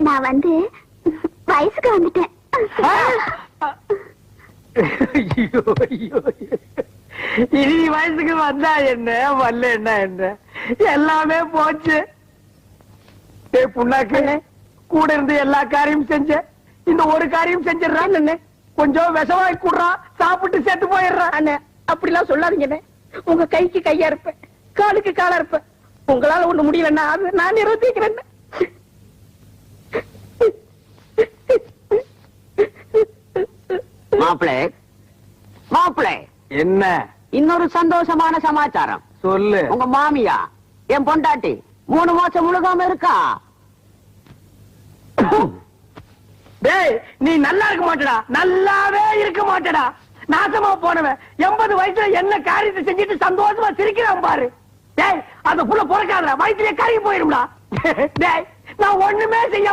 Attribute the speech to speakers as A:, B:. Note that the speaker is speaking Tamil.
A: நான் வந்து வயசுக்கு வந்துட்டேன்.
B: இனி வயசுக்கு வந்தா என்ன வரல என்ன எல்லாமே போச்சு. புண்ணாக்கு கூட இருந்து எல்லா காரியம் செஞ்ச, இந்த ஒரு காரியம் செஞ்சிடறான் அண்ணே. கொஞ்சம் விஷவாய் கூடுறா, சாப்பிட்டு செத்து போயிடுறான் அண்ணே. அப்படிலாம் சொல்லாதீங்க. உங்க கைக்கு கையா இருப்பேன், காலுக்கு காலா இருப்பேன். உங்களால ஒண்ணு முடியலன்னா அது நான் நிறுத்திக்கிறேன்.
C: மாப்பிளை
B: என்ன
C: இன்னொரு சந்தோஷமான சமாச்சாரம்
B: சொல்லு.
C: உங்க மாமியா என் பொண்டாட்டி 3 மாசம் முழுகாம இருக்கா.
B: டேய், நீ நல்லா இருக்க மாட்டடா, நல்லாவே இருக்க மாட்டடா. நாசமா போனவன் 80 வயசுல என்ன காரியத்தை செஞ்சுட்டு சந்தோஷமா சிரிக்கிறான் பாரு. டேய், அந்த புள்ள பிறக்காத வயிற்றுல கறி போயிடும்டா. டேய், நான் ஒண்ணுமே செய்ய